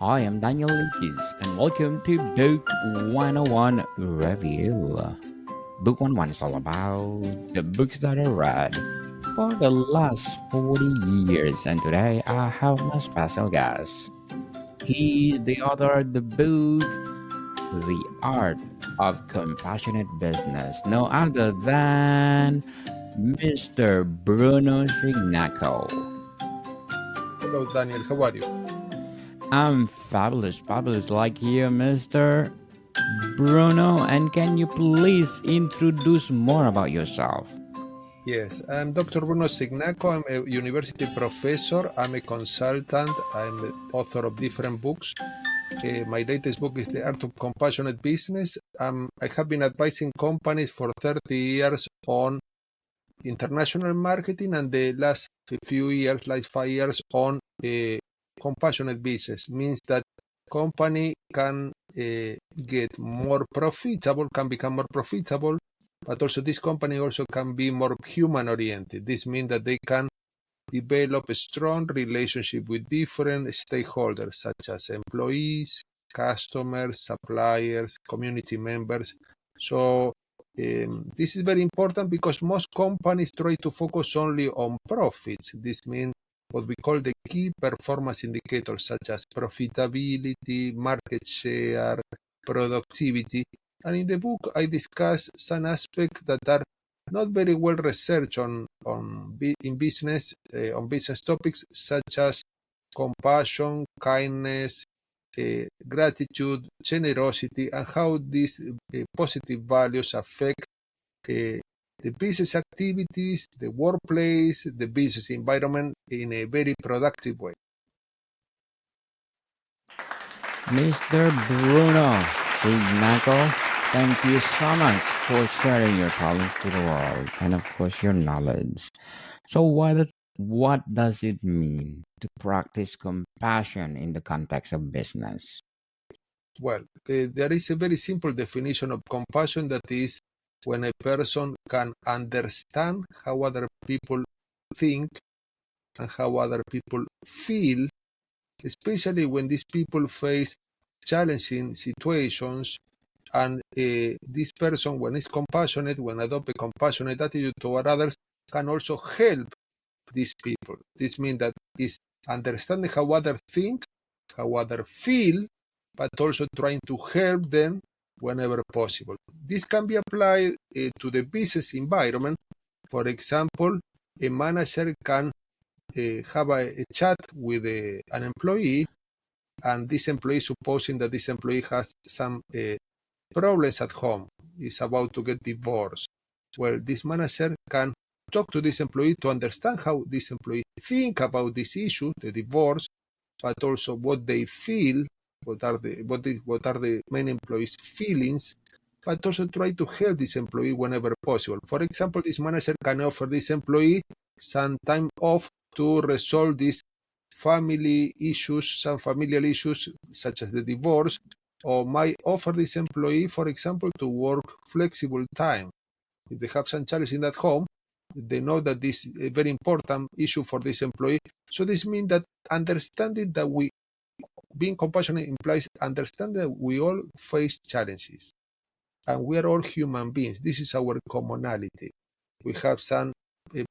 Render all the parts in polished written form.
I am Daniel Lucas, and welcome to Book 101 Review. Book 101 is all about the books that I read for the last 40 years, and today I have my special guest. He is the author of the book The Art of Compassionate Business, no other than Mr. Bruno Signaco. Hello, Daniel. How are you? I'm fabulous like you, Mr. Bruno. And can you please introduce more about yourself? Yes, I'm Dr. Bruno Signaco. I'm a university professor. I'm a consultant. I'm the author of different books. My latest book is The Art of Compassionate Business. I have been advising companies for 30 years on international marketing, and the last few years, like 5 years, on compassionate business. Means that company can get more profitable, can become more profitable, but also this company also can be more human oriented. This means that they can develop a strong relationship with different stakeholders such as employees, customers, suppliers, community members. So this is very important because most companies try to focus only on profits. This means what we call the key performance indicators such as profitability, market share, productivity. And in the book, I discuss some aspects that are not very well researched in business on business topics such as compassion, kindness, gratitude, generosity, and how these positive values affect the business activities, the workplace, the business environment in a very productive way. Mr. Bruno Signaco, thank you so much for sharing your talents to the world and, of course, your knowledge. So, what does it mean to practice compassion in the context of business? Well, there is a very simple definition of compassion, that is when a person can understand how other people think and how other people feel, especially when these people face challenging situations. And this person, when is compassionate, when adopt a compassionate attitude toward others, can also help these people. This means that is understanding how others think, how others feel, but also trying to help them whenever possible. This can be applied to the business environment. For example, a manager can have a chat with an employee, and this employee, supposing that this employee has some problems at home, is about to get divorced. Well, this manager can talk to this employee to understand how this employee think about this issue, the divorce, but also what they feel, what are the main employees' feelings, but also try to help this employee whenever possible. For example, this manager can offer this employee some time off to resolve these family issues, some familial issues such as the divorce, or might offer this employee, for example, to work flexible time. If they have some challenges at home, they know that this is a very important issue for this employee. So this means that understanding that being compassionate implies understanding that we all face challenges and we are all human beings. This is our commonality. We have some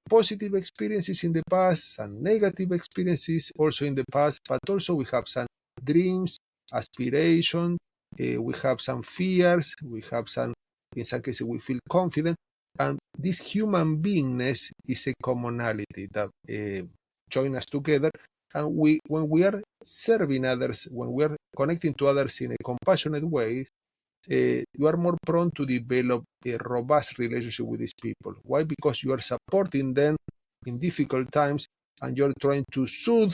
positive experiences in the past, some negative experiences also in the past, but also we have some dreams, aspirations, we have some fears, we have some, in some cases, we feel confident. And this human beingness is a commonality that join us together. And when we are serving others, when we are connecting to others in a compassionate way, you are more prone to develop a robust relationship with these people. Why? Because you are supporting them in difficult times, and you're trying to soothe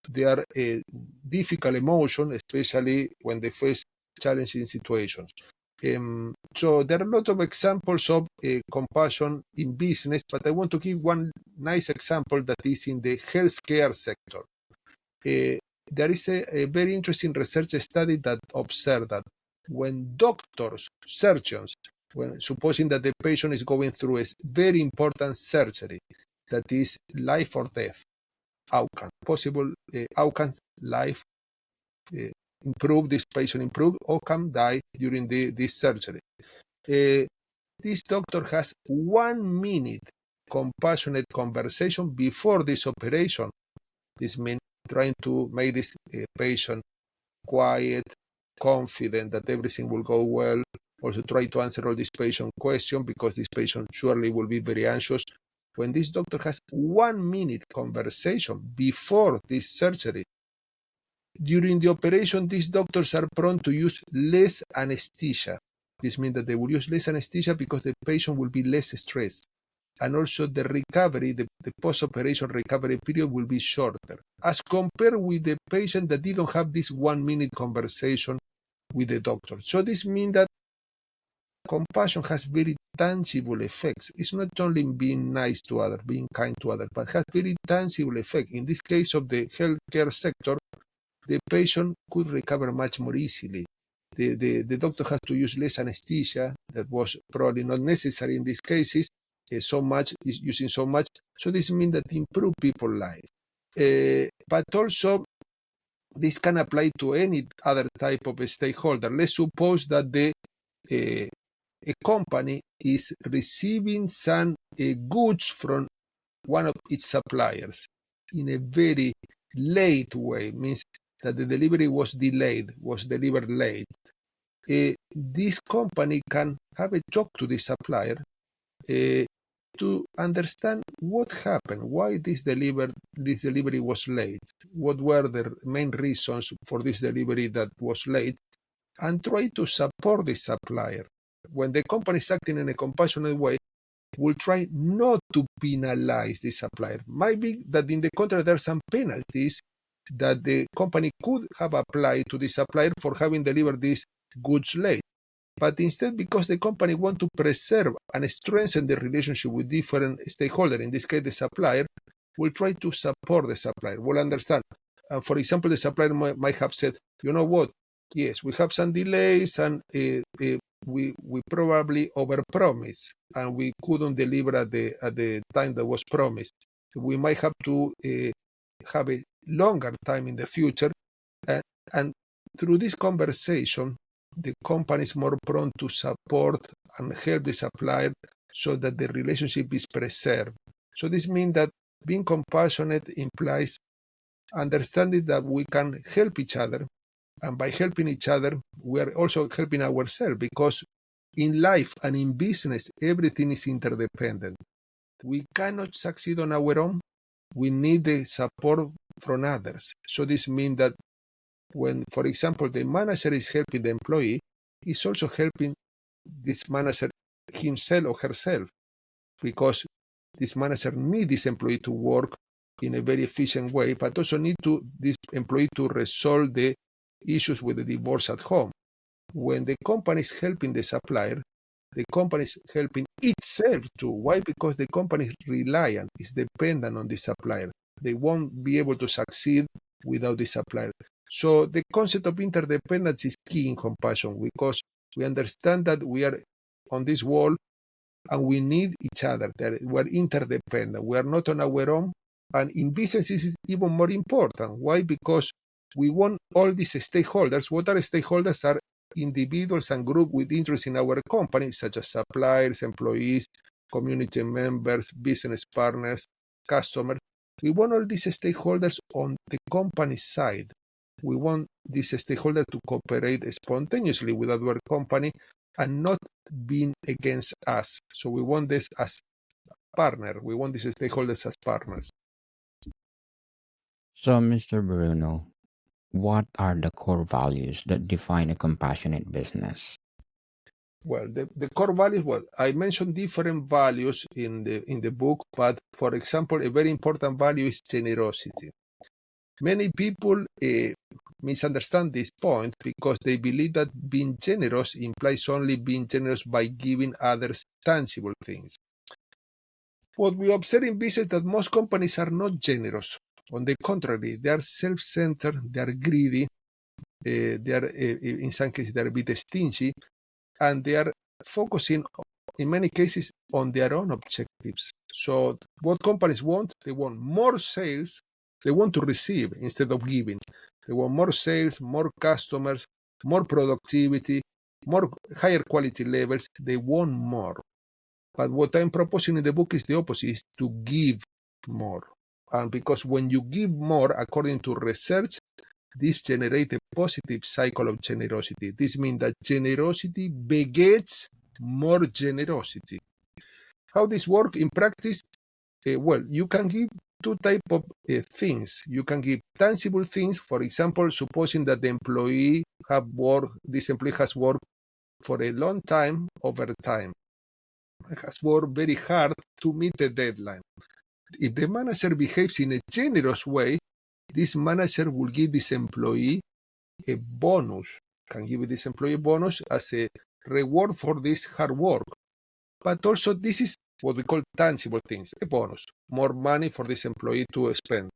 their difficult emotion, especially when they face challenging situations. So there are a lot of examples of compassion in business, but I want to give one nice example that is in the healthcare sector. There is a very interesting research study that observed that when doctors, surgeons, when supposing that the patient is going through a very important surgery that is life or death outcome, possible outcomes, life improve, this patient improve, or can die during this surgery. This doctor has 1 minute compassionate conversation before this operation. This means trying to make this patient quiet, confident that everything will go well. Also try to answer all these patient questions because this patient surely will be very anxious. When this doctor has 1 minute conversation before this surgery, during the operation, these doctors are prone to use less anesthesia. This means that they will use less anesthesia because the patient will be less stressed. And also the recovery, the post-operation recovery period will be shorter, as compared with the patient that didn't have this 1 minute conversation with the doctor. So this means that compassion has very tangible effects. It's not only being nice to others, being kind to others, but has very tangible effect. In this case of the healthcare sector, the patient could recover much more easily. The doctor has to use less anesthesia. That was probably not necessary in these cases. Using so much. So this means that improve people's life. But also, this can apply to any other type of stakeholder. Let's suppose that a company is receiving some goods from one of its suppliers in a very late way, means that the delivery was delayed, was delivered late. This company can have a talk to the supplier to understand what happened, why this delivery was late, what were the main reasons for this delivery that was late, and try to support the supplier. When the company is acting in a compassionate way, will try not to penalize the supplier. Might be that in the contrary, there are some penalties that the company could have applied to the supplier for having delivered these goods late. But instead, because the company wants to preserve and strengthen the relationship with different stakeholders, in this case the supplier, will try to support the supplier, will understand. For example, the supplier might have said, you know what, yes, we have some delays and we probably overpromised and we couldn't deliver at the time that was promised. We might have to have a longer time in the future. And through this conversation, the company is more prone to support and help the supplier so that the relationship is preserved. So this means that being compassionate implies understanding that we can help each other. And by helping each other, we are also helping ourselves, because in life and in business, everything is interdependent. We cannot succeed on our own. We need the support from others. So this means that when, for example, the manager is helping the employee, he's also helping this manager himself or herself, because this manager needs this employee to work in a very efficient way, but also need this employee to resolve the issues with the divorce at home. When the company is helping the supplier, the company is helping itself too. Why? Because the company is reliant, is dependent on the supplier. They won't be able to succeed without the supplier. So the concept of interdependence is key in compassion, because we understand that we are on this world and we need each other. We are interdependent. We are not on our own. And in business, this is even more important. Why? Because we want all these stakeholders. What are stakeholders? Are individuals and groups with interest in our company, such as suppliers, employees, community members, business partners, customers. We want all these stakeholders on the company side. We want these stakeholders to cooperate spontaneously with our company and not being against us. So we want this as partner. We want these stakeholders as partners. So, Mr. Bruno, what are the core values that define a compassionate business? Well, the core values, well, I mentioned different values in the book, but for example, a very important value is generosity. Many people misunderstand this point because they believe that being generous implies only being generous by giving others tangible things. What we observe in business is that most companies are not generous. On the contrary, they are self-centered, they are greedy, they are, in some cases, they are a bit stingy, and they are focusing, in many cases, on their own objectives. So what companies want, they want more sales, they want to receive instead of giving. They want more sales, more customers, more productivity, more higher quality levels. They want more. But what I'm proposing in the book is the opposite, is to give more. And because when you give more, according to research, this generates a positive cycle of generosity. This means that generosity begets more generosity. How this works in practice? Well, you can give two types of things. You can give tangible things. For example, supposing that the employee this employee has worked for a long time over time, has worked very hard to meet the deadline. If the manager behaves in a generous way, this manager will give this employee a bonus, can give this employee a bonus as a reward for this hard work. But also this is what we call tangible things, a bonus, more money for this employee to spend.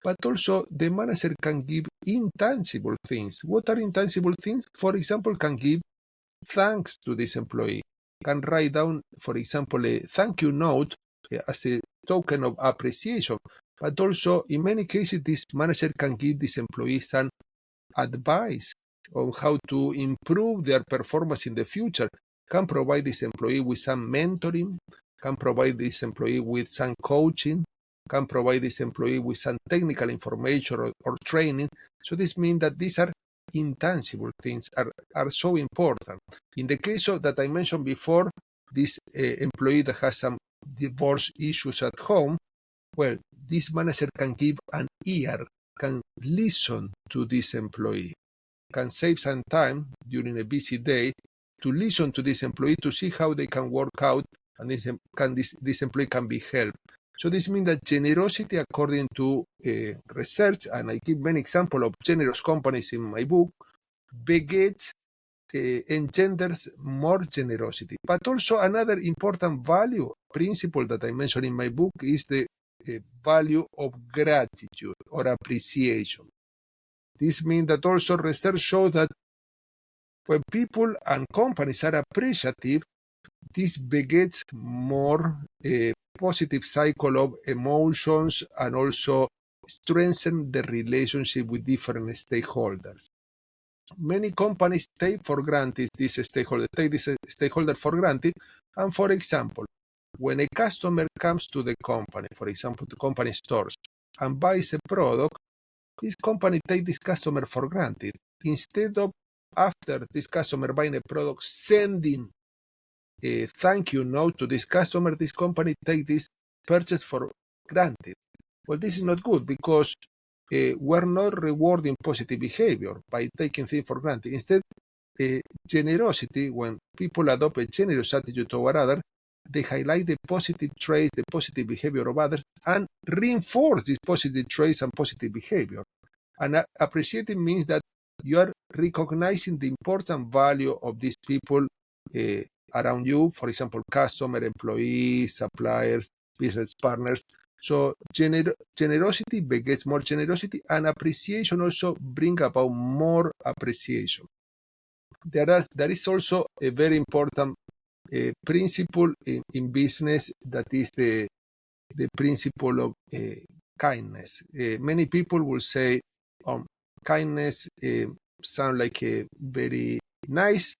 But also the manager can give intangible things. What are intangible things? For example, can give thanks to this employee, can write down, for example, a thank you note as a token of appreciation. But also, in many cases, this manager can give this employee some advice on how to improve their performance in the future, can provide this employee with some mentoring, can provide this employee with some coaching, can provide this employee with some technical information or training. So this means that these are intangible things, are so important. In the case of that I mentioned before, this employee that has some divorce issues at home, well, this manager can give an ear, can listen to this employee, can save some time during a busy day to listen to this employee to see how they can work out, and this employee can be helped. So this means that generosity, according to research, and I give many examples of generous companies in my book, begets, engenders more generosity. But also another important value, principle that I mentioned in my book is the value of gratitude or appreciation. This means that also research shows that when people and companies are appreciative, this begets more positive cycle of emotions and also strengthen the relationship with different stakeholders. Many companies take for granted this stakeholder for granted. And for example, when a customer comes to the company, for example, to company stores, and buys a product, this company takes this customer for granted. Instead of, after this customer buying a product, sending a thank you note to this customer, this company takes this purchase for granted. Well, this is not good because we're not rewarding positive behavior by taking things for granted. Instead, generosity, when people adopt a generous attitude toward others, they highlight the positive traits, the positive behavior of others, and reinforce these positive traits and positive behavior. And appreciating means that you are recognizing the important value of these people around you, for example, customer, employees, suppliers, business partners. So generosity begets more generosity, and appreciation also bring about more appreciation. There is also a very important principle in business, that is the principle of kindness. Many people will say kindness sound like a very nice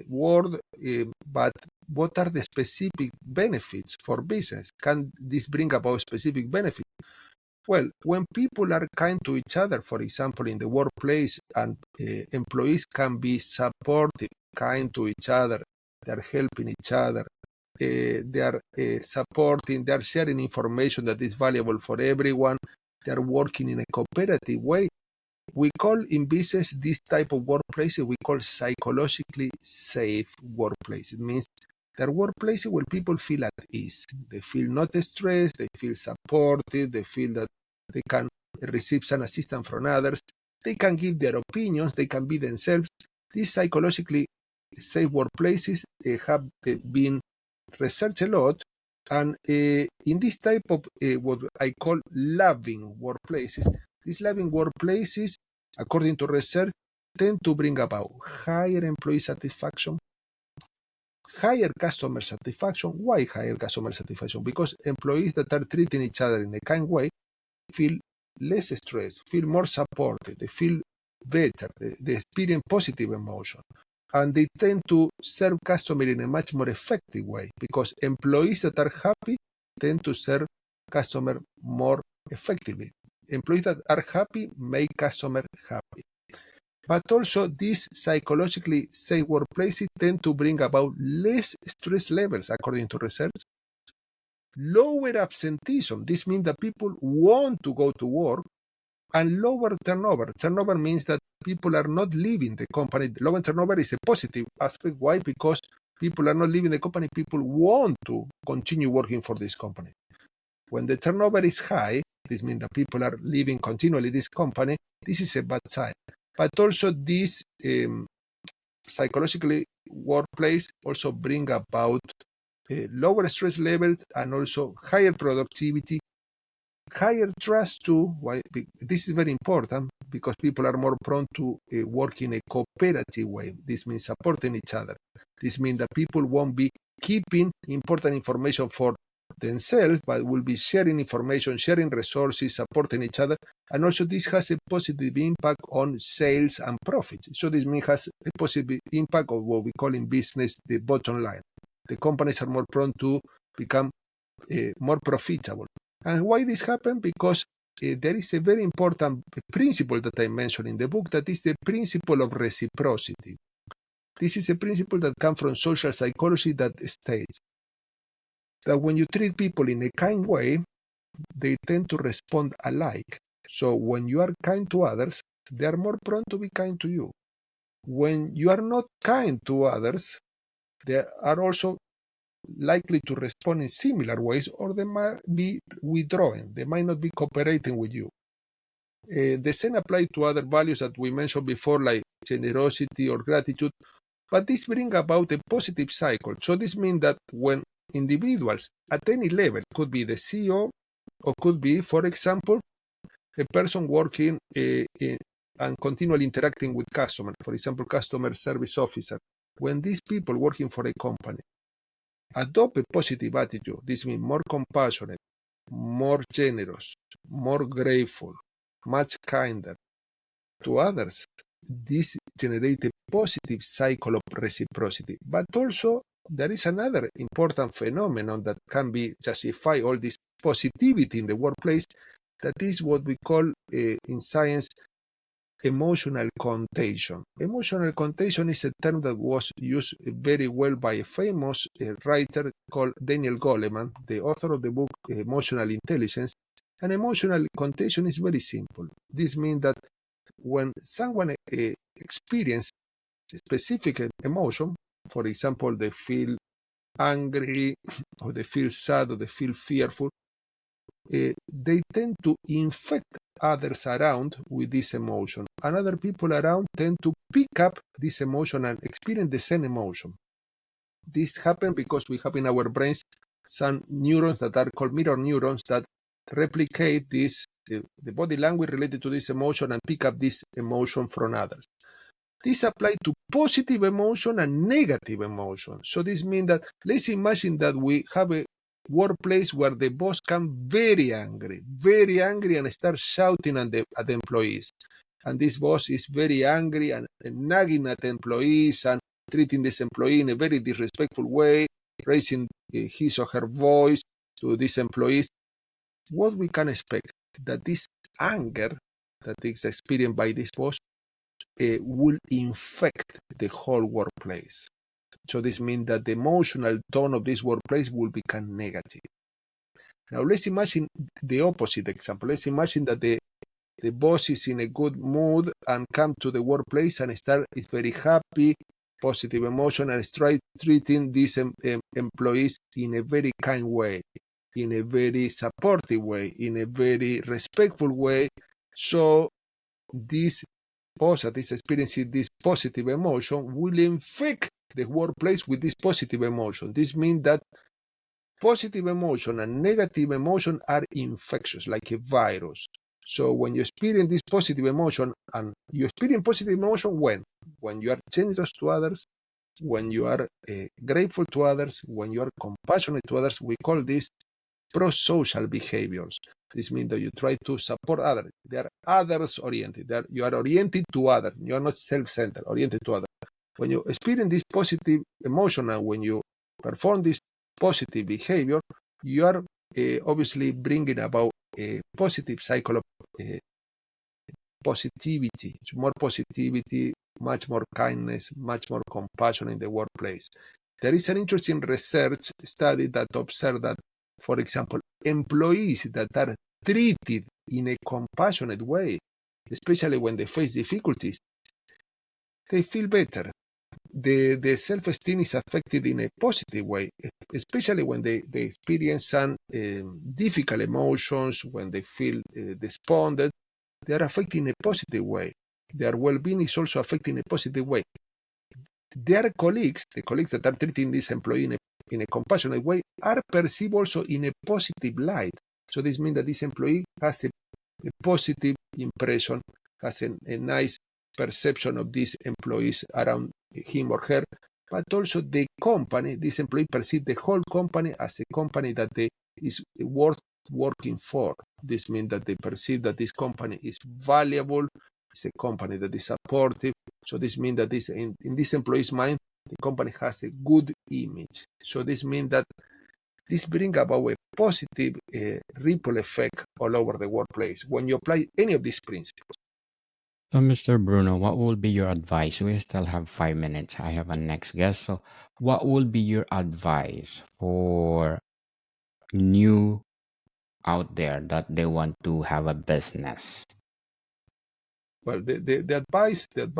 word, but what are the specific benefits for business? Can this bring about specific benefits? Well, when people are kind to each other, for example, in the workplace, and employees can be supportive, kind to each other, they are helping each other, they are supporting, they are sharing information that is valuable for everyone, they are working in a cooperative way. We call in business this type of workplaces, we call psychologically safe workplace. It means there are workplaces where people feel at ease. They feel not stressed, they feel supported, they feel that they can receive some assistance from others, they can give their opinions, they can be themselves. These psychologically safe workplaces have been researched a lot, and in this type of what I call loving workplaces, these loving workplaces, according to research, tend to bring about higher employee satisfaction, higher customer satisfaction. Why higher customer satisfaction? Because employees that are treating each other in a kind way feel less stressed, feel more supported, they feel better, they experience positive emotion. And they tend to serve customers in a much more effective way, because employees that are happy tend to serve customer more effectively. Employees that are happy make customer happy. But also, these psychologically safe workplaces tend to bring about less stress levels, according to research. Lower absenteeism. This means that people want to go to work, and lower turnover. Turnover means that people are not leaving the company. Lower turnover is a positive aspect. Why? Because people are not leaving the company. People want to continue working for this company. When the turnover is high, this means that people are leaving continually this company. This is a bad sign. But also, this psychologically workplace also bring about lower stress levels and also higher productivity, higher trust too. Why? This is very important, because people are more prone to work in a cooperative way. This means supporting each other. This means that people won't be keeping important information for themselves, but will be sharing information, sharing resources, supporting each other. And also, this has a positive impact on sales and profits. So this means has a positive impact of what we call in business the bottom line. The companies are more prone to become more profitable. And why this happened? Because there is a very important principle that I mentioned in the book, that is the principle of reciprocity. This is a principle that comes from social psychology that states that when you treat people in a kind way, they tend to respond alike. So when you are kind to others, they are more prone to be kind to you. When you are not kind to others, they are also likely to respond in similar ways, or they might be withdrawing. They might not be cooperating with you. The same applies to other values that we mentioned before, like generosity or gratitude, but this brings about a positive cycle. So this means that when individuals at any level, could be the CEO, or could be, for example, a person working and continually interacting with customers, for example, customer service officer, when these people working for a company adopt a positive attitude, this means more compassionate, more generous, more grateful, much kinder to others, this generates a positive cycle of reciprocity. But also, there is another important phenomenon that can be justify all this positivity in the workplace. That is what we call in science emotional contagion. Emotional contagion is a term that was used very well by a famous writer called Daniel Goleman, the author of the book Emotional Intelligence. And emotional contagion is very simple. This means that when someone experiences a specific emotion, for example, they feel angry, or they feel sad, or they feel fearful, they tend to infect others around with this emotion. And other people around tend to pick up this emotion and experience the same emotion. This happens because we have in our brains some neurons that are called mirror neurons that replicate this, the body language related to this emotion, and pick up this emotion from others. This applies to positive emotion and negative emotion. So this means that, let's imagine that we have a workplace where the boss can very angry, and start shouting at the employees. And this boss is very angry and nagging at employees and treating this employee in a very disrespectful way, raising his or her voice to these employees. What we can expect that this anger that is experienced by this boss will infect the whole workplace. So this means that the emotional tone of this workplace will become negative. Now let's imagine the opposite example. Let's imagine that the boss is in a good mood and come to the workplace and is very happy, positive emotion, and start treating these employees in a very kind way, in a very supportive way, in a very respectful way. So this boss that is experiencing this positive emotion will infect the workplace with this positive emotion. This means that positive emotion and negative emotion are infectious, like a virus. So when you experience this positive emotion, and you experience positive emotion when you are generous to others, when you are grateful to others, when you are compassionate to others, we call this pro-social behaviors. This means that you try to support others. They are others-oriented. You are oriented to others. You are not self-centered, oriented to others. When you experience this positive emotion and when you perform this positive behavior, you are obviously bringing about a positive cycle of positivity, more positivity, much more kindness, much more compassion in the workplace. There is an interesting research study that observed that, for example, employees that are treated in a compassionate way, especially when they face difficulties, they feel better. The self-esteem is affected in a positive way, especially when they experience some difficult emotions, when they feel despondent. They are affected in a positive way. Their well-being is also affected in a positive way. Their colleagues, the colleagues that are treating this employee in a compassionate way, are perceived also in a positive light. So this means that this employee has a positive impression, has a nice perception of these employees around him or her, but also the company, this employee perceives the whole company as a company that is worth working for. This means that they perceive that this company is valuable, it's a company that is supportive. So this means that in this employee's mind, the company has a good image. So this means that this brings about a positive ripple effect all over the workplace when you apply any of these principles. So, Mr. Bruno, what will be your advice? We still have 5 minutes. I have a next guest. So, what will be your advice for new out there that they want to have a business? Well, the advice, that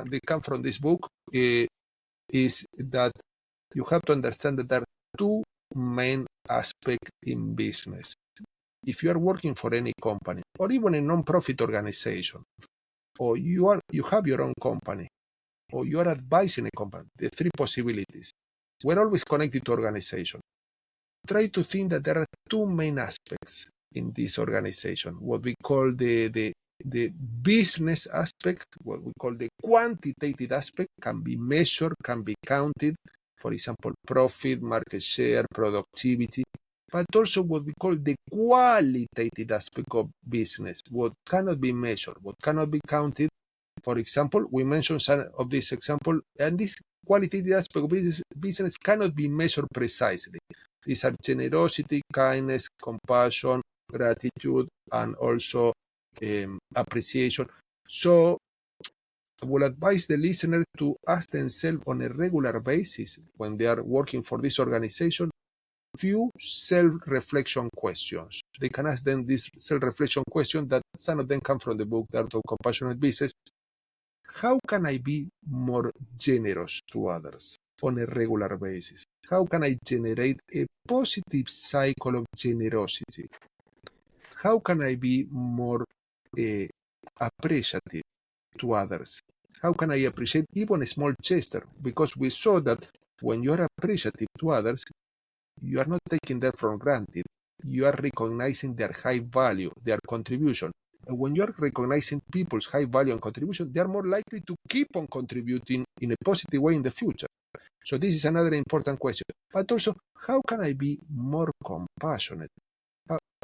they come from this book is that you have to understand that there are two main aspects in business. If you are working for any company or even a non-profit organization, or you have your own company, or you are advising a company, the three possibilities. We're always connected to organization. Try to think that there are two main aspects in this organization. What we call the business aspect, what we call the quantitative aspect, can be measured, can be counted. For example, profit, market share, productivity. But also what we call the qualitative aspect of business, what cannot be measured, what cannot be counted. For example, we mentioned some of this example, and this qualitative aspect of business cannot be measured precisely. These are generosity, kindness, compassion, gratitude, and also appreciation. So I will advise the listener to ask themselves on a regular basis when they are working for this organization few self-reflection questions. They can ask them this self-reflection question that some of them come from the book, The Art of Compassionate Business. How can I be more generous to others on a regular basis? How can I generate a positive cycle of generosity? How can I be more appreciative to others? How can I appreciate even a small gesture? Because we saw that when you are appreciative to others, you are not taking that for granted. You are recognizing their high value, their contribution. And when you are recognizing people's high value and contribution, they are more likely to keep on contributing in a positive way in the future. So this is another important question. But also, how can I be more compassionate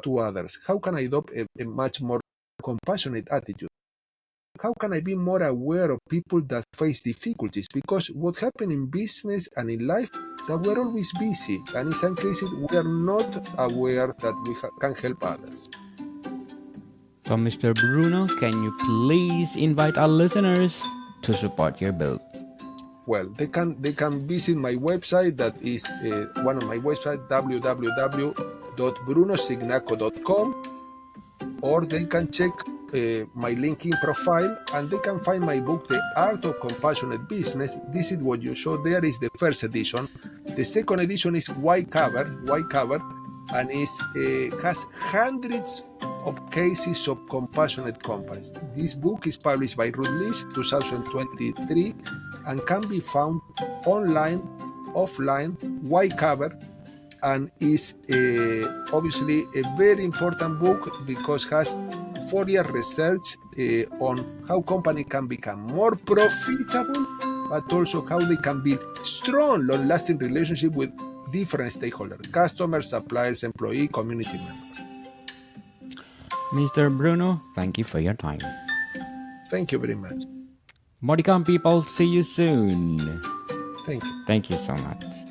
to others? How can I adopt a much more compassionate attitude? How can I be more aware of people that face difficulties? Because what happens in business and in life is that we're always busy, and in some cases we are not aware that we can help others. So, Mr. Bruno, can you please invite our listeners to support your book? Well, they can visit my website. That is one of my websites, www.brunosignaco.com, or they can check my LinkedIn profile and they can find my book, The Art of Compassionate Business. This is what you show there is the first edition. The second edition is white cover, and has hundreds of cases of compassionate companies. This book is published by Routledge 2023 and can be found online, offline, white cover, and is obviously a very important book because it has 4-year research on how companies can become more profitable, but also how they can build strong, long-lasting relationship with different stakeholders, customers, suppliers, employee, community members. Mr. Bruno, thank you for your time. Thank you very much. Modicom people, see you soon. Thank you. Thank you so much.